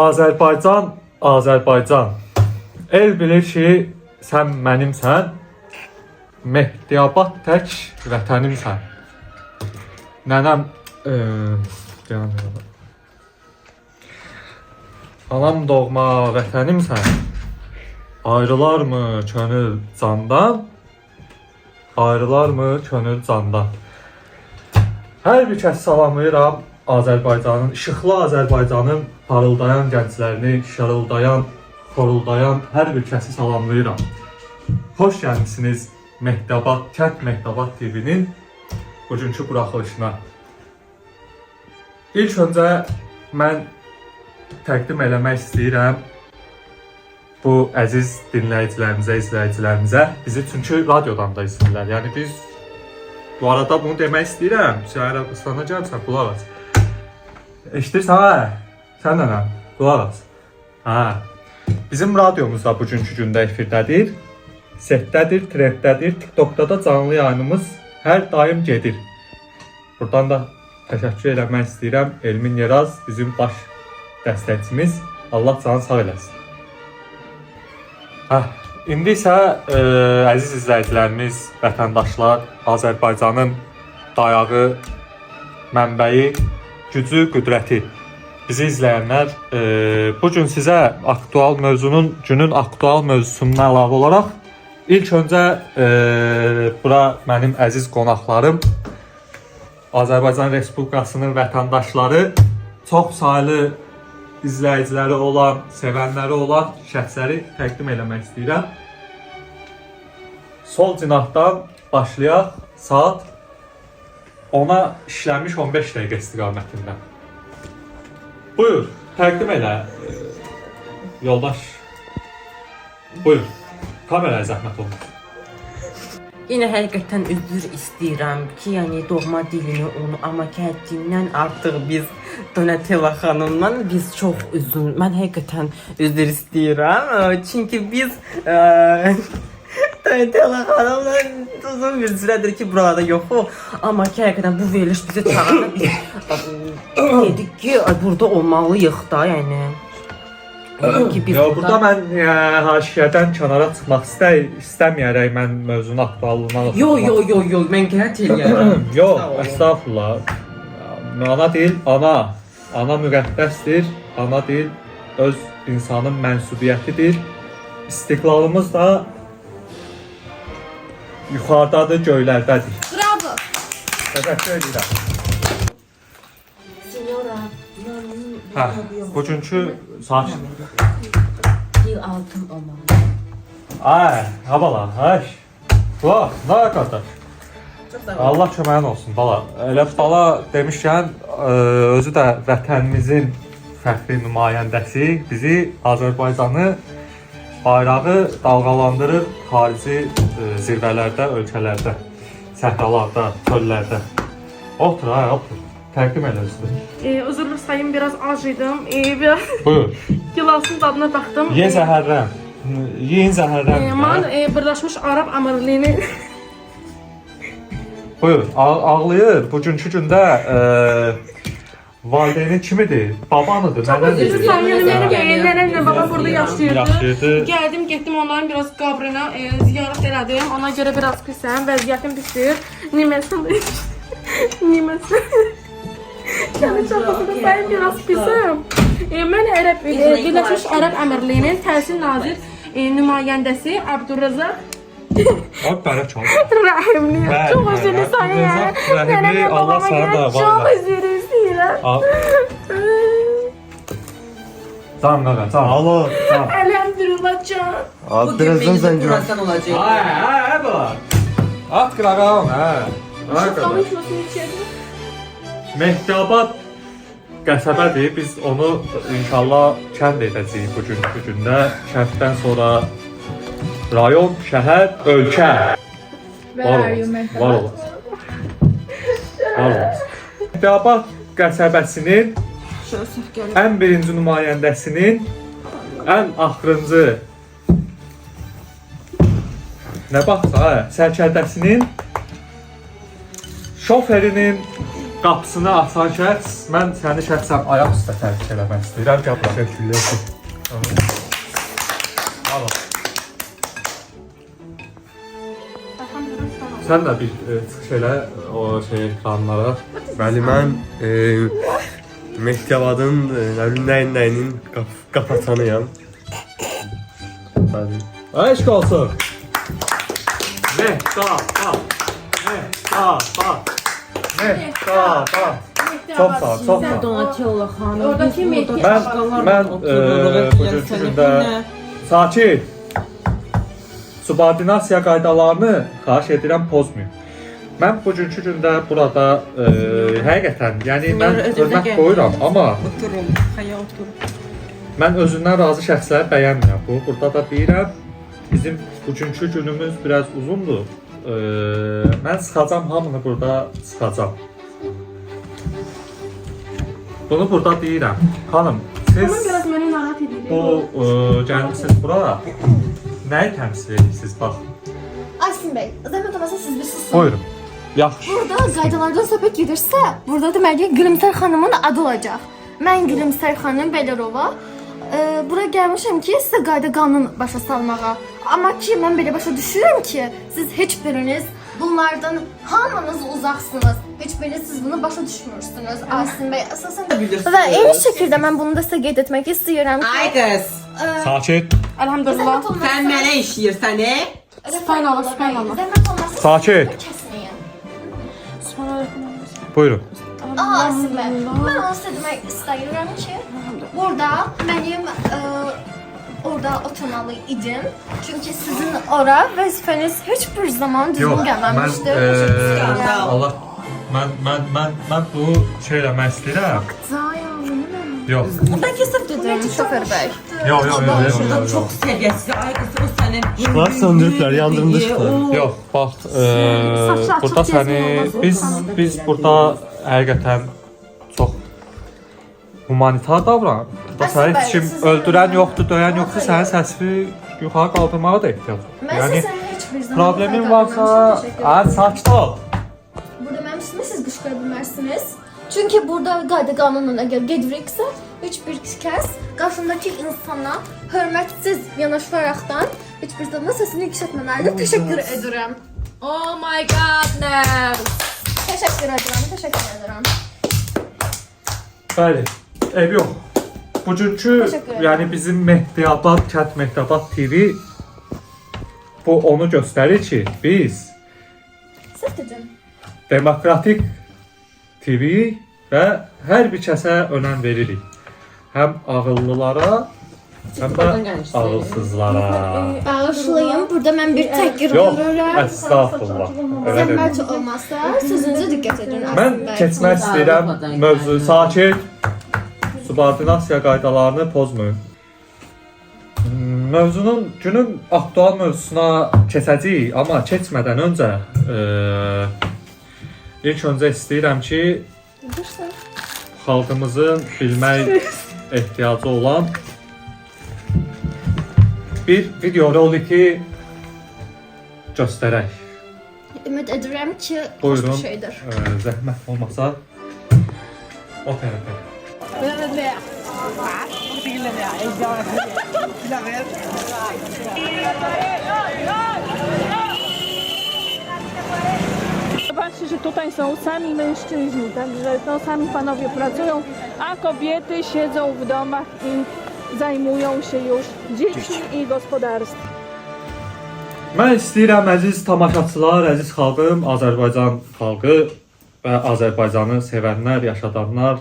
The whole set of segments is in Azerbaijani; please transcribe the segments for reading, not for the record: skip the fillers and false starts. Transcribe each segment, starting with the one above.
Azərbaycan, Azərbaycan. El bilir ki, sən mənimsən. Mehdiabad tək vətənimsən. Nənəm, anam doğma vətənimsən. Ayrılar mı könül candan? Ayrılar mı könül candan? Hər bir kəs salamlayıram Azərbaycanın, işıqlı Azərbaycanın parıldayan gənclərini, şarıldayan, xoruldayan hər bir kəsi salamlayıram. Xoş gəlmişsiniz Mehdiabad, Kənd Mehdiabad TV-nin bugünkü buraxılışına. İlk öncə mən təqdim eləmək istəyirəm bu əziz dinləyicilərimizə, izləyicilərimizə. Bizi çünki radiodan da izləyirlər. Yəni biz bu arada bunu demək istəyirəm. Səhər Ərəbistana gəlsən, qulaq as. Eşidirsən hə? Sən nənəm, qulaq as. Hə. Bizim radiomuz da bugünkü gündə efirdədir. Setdədir, trenddədir, TikTokda da canlı yayınımız hər daim gedir. Buradan da təşəkkür eləmək istəyirəm. Elmin Yeraz bizim baş dəstəkçimiz. Allah canı sağ eləsin. İndi isə əziz izləyicilərimiz, vətəndaşlar, Azərbaycanın dayağı, mənbəyi, gücü, qüdrəti. Bizi izləyənlər, bugün sizə aktual mövzunun, günün aktual mövzusundan əlavə olaraq ilk öncə bura mənim əziz qonaqlarım, Azərbaycan Respublikasının vətəndaşları, çox saylı izləyiciləri olan, sevənləri olan şəxsləri təqdim eləmək istəyirəm. Sol cinahdan başlayaq, saat 10-a işlənmiş 15 dəqiqə istiqamətində. Buyur, təqdim elə, yoldaş. Buyur, kameraya zəhmət olmaz. Yine həqiqətən üzr istəyirəm ki, yəni doğma dilini onu, amma kəhəddindən artıq biz Donatella xanımdan biz çox üzün. Mən həqiqətən üzr istəyirəm. Çünki biz Donatella xanımla uzun bir sürədir ki, burada yoxuq. Amma ki, həqiqətən bu veriliş bizi çağırdı. Biz dedik ki, burada olmalıyıq da, yəni. Burada mən haşiyədən kənara çıxmaq istəməyərək mən mövzunun aktuallığına Yo, mən qət eləyərəm. Yox, əstəğfurullah. Ana dil, ana. Ana müqəddəsdir. Ana dil öz insanın mənsubiyyətidir. İstiqlalımız da yuxarıdadır, göylərdədir. Bravo. Təşəkkür edirəm. Signora, bugünkü saat. dil altın olmalı. Ay, habala, ay. Bala, nə qardaş? Allah köməyin olsun bala. Elə bala demişkən, özü də vətənimizin fəxri nümayəndəsi bizi Azərbaycanı bayrağı dalğalandırır xarici zirvələrdə, ölkələrdə, səhralarda, çöllərdə. Otur, otur. Təqdim elə özünü. Özürlü sayım biraz acıydım. Biraz Buyur. gilasın dadına baxdım. Ye zəhərlən. Yiyin zəhərlən. Mən Birləşmiş Arab Əmirliyi Buyur, ağlayır. Bugünkü gündə valideynin kimidir? Babanıdır, nənədir? Benim nənəmlə baba burada yaşayırdı. Yaşayırdı. Getdim onların biraz qabrına ziyarət elədim. Ona görə biraz pisəm, vəziyyətim pisdir. Niməsə. Yəni çapasında sayım biraz pisəm. Mən Birləşmiş Arab Əmirliyinin Təhsil Nazir nümayəndəsi Abdurrazaq Bərək ol. Rəhimli. Çox üzülü sayım. Rəhimli, Allah sana da var. Çox üzülü istəyirəm. Tamam, nənə, tamam. Alo. Əlhamdülillah can. Abi birazdan sen gör. olacaq. Ay, bala. At qırağım, Şoxanın kilosunu içədim. Mehdiabad qəsəbədir. Biz onu inşallah kənd edəcəyik bugünkü gündə. Kənddən sonra rayon, şəhər, ölkə. Var olasın. Mehdiabad qəsəbəsinin ən birinci nümayəndəsinin ən axırıncı nə baxsa, sərkərdəsinin şoferinin qapısını açan şəxs, mən səni şəxsən ayaq üstə təbrik eləmək istəyirəm. Gəl bura. Teşekkürler. Al. Sən də bir çıxış elə o şey ekranlara. Bəli, mən Mehtiyabadın nəyinin qapatanıyam. Bəli. Eşq olsun. Mehtaba. Çox sağ ol, çox sağ ol. Donatella xanım. Oradakı biz Mehdi burada Mən başqalarla bugünkü otururuq. gündə sakit. Subordinasiya qaydalarını xahiş edirəm pozmayın. Mən bugünkü gündə burada həqiqətən, yəni mən hörmət qoyuram, amma Oturun, xaya oturun. mən özündən razı şəxsləri bəyənmirəm. Burada da deyirəm, bizim bugünkü günümüz biraz uzundur. Mən sıxacam, hamını burada sıxacam. Bunu burada deyirəm. Xanım, Ama siz biraz beni narahat ediyor. bu gəlmisiniz bura. Nəyi təmsil edirsiniz? Bax, Asim Bey, zəhmət olmasa siz bir susun. buyurun. Yaxşı. Burada qaydalardan söhbət gedirsə, burada deməli Gülümser xanımın adı olacaq. Mən Gülümser xanım Belerova. Bura gəlmişəm ki, sizə qayda qanun başa salmağa. Amma ki, mən belə başa düşürəm ki, siz heç biriniz bunlardan hamınız uzaqsınız. Heç biriniz siz bunu başa düşmürsünüz. Asim Bey, əsasən və eyni şəkildə mən bunu da sizə qeyd etmək istəyirəm ki, Ay qız, Sakit. Elhamdülillah. zəhmət olmasa sən mənə işləyirsən, Subhanallah, subhanallah. Zəhmət olmasa Sakit. kəsməyin. Buyurun. Asim Bey, mən onu sizə demək istəyirəm ki, burada mənim orada oturmalı idim. Çünki sizin ora vəzifəniz heç bir zaman düzgün gəlməmişdir. Allah mən bu şey eləmək istəyirəm. Yox. Burada kesib dedim şoför bəy. Yox. Çox səviyyəsiz. Ay qız, o sənin... Işıqlar söndürüblər, yandırmışlar. Yox, bax, Saçlar burada çox səni gezmir biz burada həqiqətən çox humanitar davranır. Burada səni heç kim öldürən yoxdur, döyən yoxdur, sənin səsini yuxarı qaldırmağa da ehtiyac var. Mən Yəni sizə heç bir zaman problemin varsa, sakit ol. Burada mənim üstümə siz qışqıra bilmərsiniz. Çünki burada qayda qanununa əgər gediriksə, heç bir kəs qarşındakı insana hörmətsiz yanaşaraqdan heç bir zaman səsini yüksəltməməlidir. Təşəkkür edirəm. Oh my godness. Təşəkkür edirəm. Bəli, ev yox. Bugünkü, Təşəkkür edirəm. yəni bizim Mehdiyabad, Kənd Mehdiyabad TV bu onu göstərir ki, biz Siz dedim. demokratik TV və hər bir kəsə önəm veririk. Həm ağıllılara, həm də ağılsızlara. Bağışlayın, burada mən bir təhqir Yox, görürəm. əstağfurullah. Elə dedim. Zəhmət olmasa sözünüzə diqqət edin. Mən Asim bəy. keçmək istəyirəm mövzu sakit. Subordinasiya qaydalarını pozmayın. Günün aktual mövzusuna keçəcəyik, amma keçmədən öncə ilk öncə istəyirəm ki, xalqımızın bilmək ehtiyacı olan bir video roliki göstərək. Ümid edirəm ki, xoş Buyurun, bir şeydir. zəhmət olmasa o tərəfə. Zobaczcie, że tutaj są sami mężczyźni, także no, sami panowie pracują, a kobiety siedzą w domach i zajmują się już dziećmi i gospodarstwem. Mən istəyirəm əziz tamaşaçılar, əziz xalqım, Azərbaycan xalqı və Azərbaycanı sevənlər, yaşadanlar,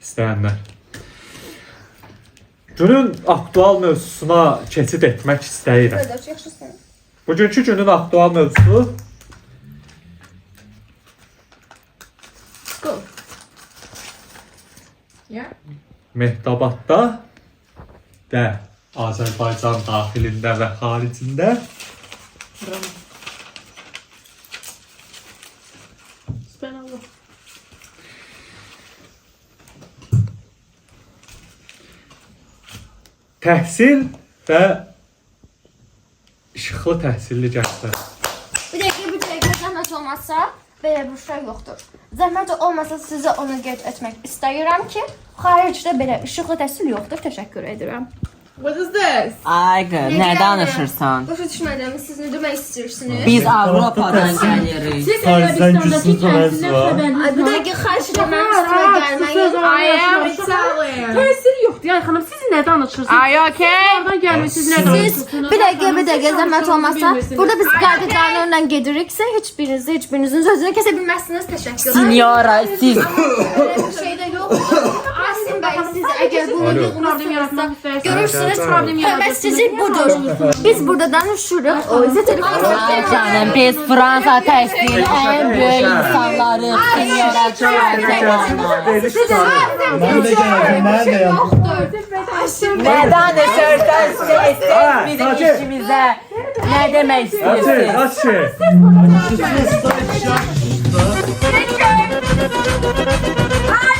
istəyənlər. Günün aktual mövzusuna keçid etmək istəyirəm. Qardaş, yaxşısın. Bugünkü günün aktual mövzusu Go. Mehdiyabadda və Azərbaycan daxilində və xaricində Subhanallah. təhsil və işıqlı təhsilli gənclər. Bir dəqiqə, zəhmət olmazsa belə bir şey yoxdur. Zəhmət olmasa sizə onu qeyd etmək istəyirəm ki, xaricdə belə işıqlı təhsil yoxdur. Təşəkkür edirəm. What is this? Ay qız, nə danışırsan? Başa düşmədim, siz nə demək istəyirsiniz? Biz Avropadan gəlirik. Siz Paris'ten Ərəbistandakı Gülsün Sonrası kəndinə var. xəbəriniz Bir var. dəqiqə xahiş edirəm, üstümə gəlməyin. I am Italian. Təsir yoxdur. Yəni xanım, siz nə danışırsınız? Are you okay? Oradan gəlmisiniz, nə Siz danışırsınız? bir dəqiqə zəhmət olmasa, burada biz qayda qanunla gediriksə, heç birinizin sözünü kəsə bilməzsiniz. Təşəkkür edirəm. Signora, siz Belə bir şey də yoxdur. Asim bəy, siz əgər bunu Problem yaratmaq istəyirsiniz. görürsünüz, Problem hörmətsizlik budur. Biz burada danışırıq, o isə telefon Ay canım, biz Fransa təhsilinin ən böyük insanları Signora Ben de geleceğim, ben de yaptım. Nə danışırsan siz bizim işimizə? Nə demək istəyirsiniz? Açı. Ay,